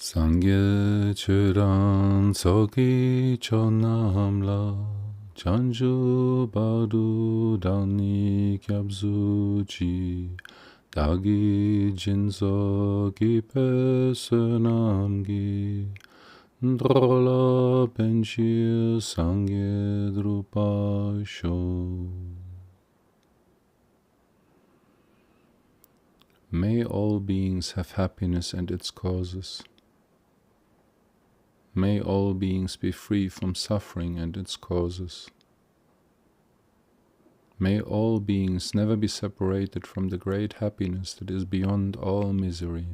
Sangye Chiran Soki Chonamla Chanju Badu Dani Kyabzu Chi Dagi Jinso Ki Pesenamgi Drola Benchir Sangye Drupa Sho. May all beings have happiness and its causes. May all beings be free from suffering and its causes. May all beings never be separated from the great happiness that is beyond all misery.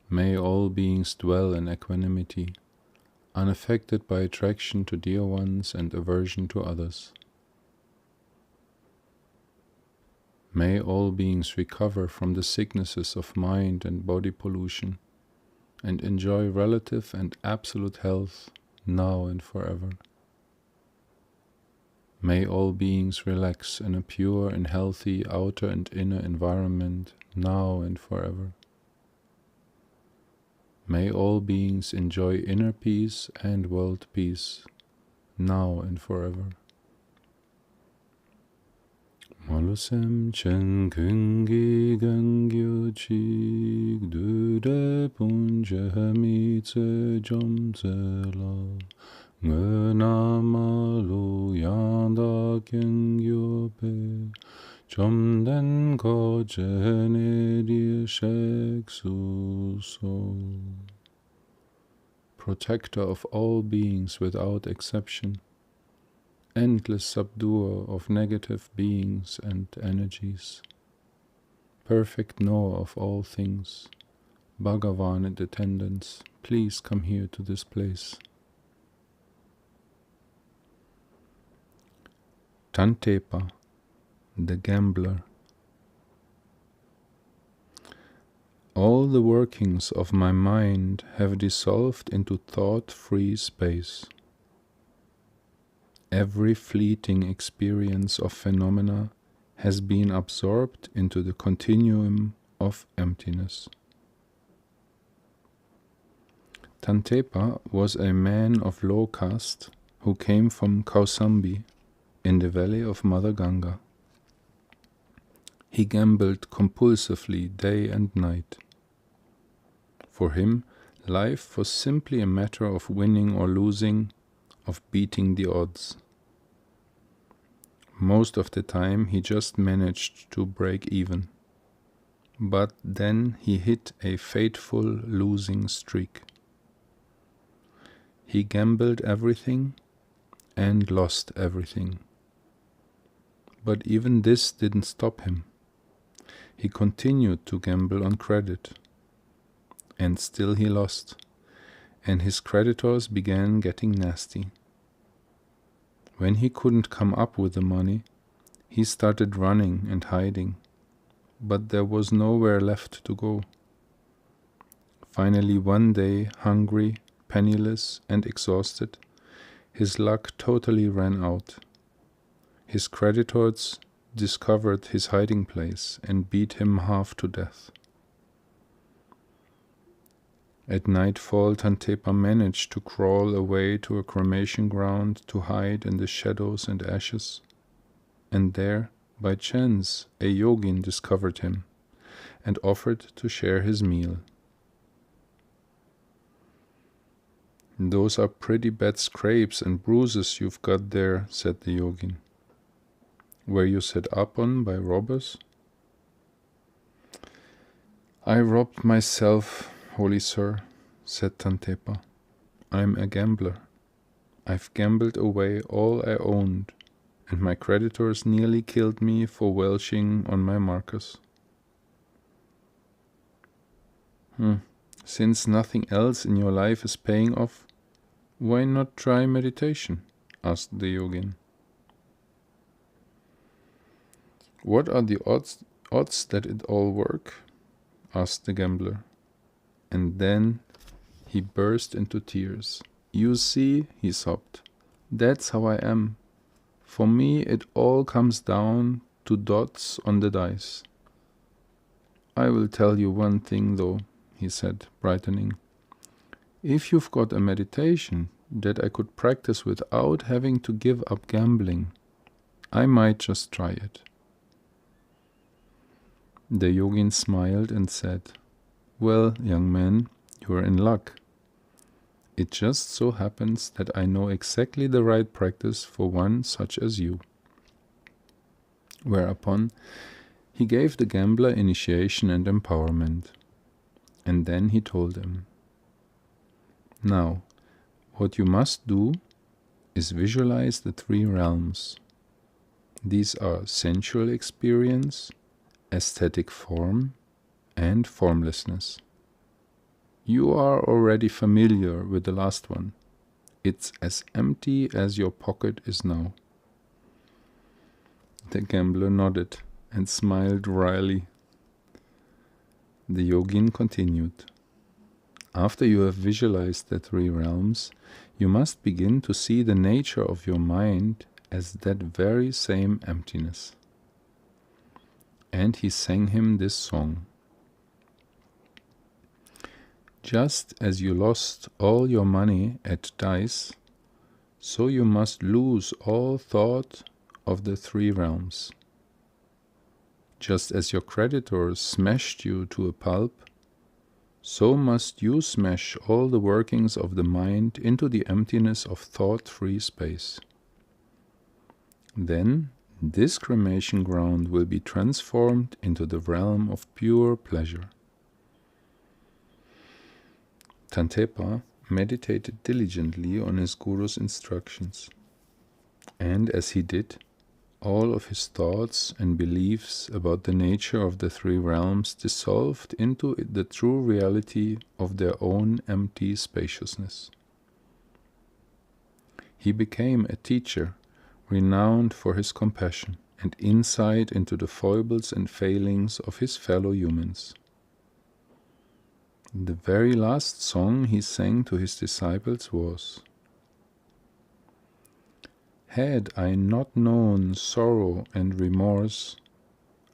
May all beings dwell in equanimity, unaffected by attraction to dear ones and aversion to others. May all beings recover from the sicknesses of mind and body pollution, and enjoy relative and absolute health now and forever. May all beings relax in a pure and healthy outer and inner environment now and forever. May all beings enjoy inner peace and world peace now and forever. Malusem chen kungi gangyo chik dude punje mi tse jom tse la nge namalu yanda kengyo pe jom den ko jene di shek su so. Protector of all beings without exception, endless subduer of negative beings and energies, perfect knower of all things, Bhagavan in attendance, please come here to this place. Tantepa, the gambler. All the workings of my mind have dissolved into thought-free space. Every fleeting experience of phenomena has been absorbed into the continuum of emptiness. Tantepa was a man of low caste who came from Kausambi in the valley of Mother Ganga. He gambled compulsively day and night. For him, life was simply a matter of winning or losing, of beating the odds. Most of the time he just managed to break even. But then he hit a fateful losing streak. He gambled everything and lost everything. But even this didn't stop him. He continued to gamble on credit. And still he lost. And his creditors began getting nasty. When he couldn't come up with the money, he started running and hiding, but there was nowhere left to go. Finally, one day, hungry, penniless, and exhausted, his luck totally ran out. His creditors discovered his hiding place and beat him half to death. At nightfall, Tantepa managed to crawl away to a cremation ground to hide in the shadows and ashes, and there, by chance, a yogin discovered him and offered to share his meal. "Those are pretty bad scrapes and bruises you've got there," said the yogin. "Were you set up on by robbers?" "I robbed myself, holy sir," said Tantepa. "I'm a gambler. I've gambled away all I owned, and my creditors nearly killed me for welching on my marcus." "Since nothing else in your life is paying off, why not try meditation?" asked the yogin. "What are the odds that it all work?" asked the gambler. And then he burst into tears. "You see," he sobbed, "that's how I am. For me it all comes down to dots on the dice. I will tell you one thing though," he said, brightening. If you've got a meditation that I could practice without having to give up gambling, I might just try it. The yogin smiled and said, Well, young man, you're in luck. It just so happens that I know exactly the right practice for one such as you. Whereupon he gave the gambler initiation and empowerment. And then he told him, Now, what you must do is visualize the three realms. These are sensual experience, aesthetic form, and formlessness. You are already familiar with the last one. It's as empty as your pocket is now. The gambler nodded and smiled wryly. The yogin continued. After you have visualized the three realms, you must begin to see the nature of your mind as that very same emptiness. And he sang him this song. Just as you lost all your money at dice, so you must lose all thought of the three realms. Just as your creditors smashed you to a pulp, so must you smash all the workings of the mind into the emptiness of thought-free space. Then this cremation ground will be transformed into the realm of pure pleasure. Tantepa meditated diligently on his guru's instructions, and as he did, all of his thoughts and beliefs about the nature of the three realms dissolved into the true reality of their own empty spaciousness. He became a teacher renowned for his compassion and insight into the foibles and failings of his fellow humans. The very last song he sang to his disciples was, Had I not known sorrow and remorse,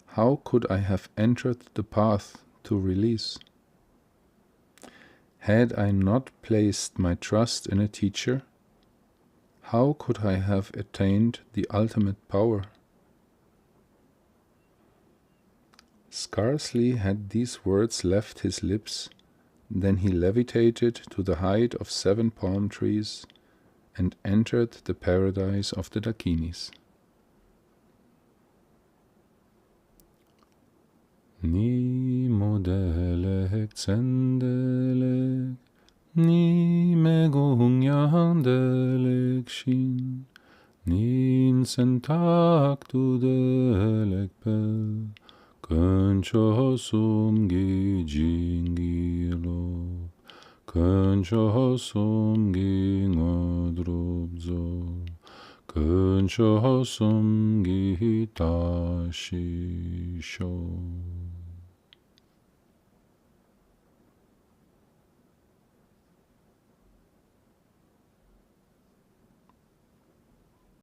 how could I have entered the path to release? Had I not placed my trust in a teacher, how could I have attained the ultimate power? Scarcely had these words left his lips than he levitated to the height of 7 palm trees and entered the paradise of the Dakinis. Ni modelek zendelek, ni megungyandelek shin, nin sentak tudelek pel, Könchosum gijingilo, Könchosum gingodrubzo, Könchosum gitashisho.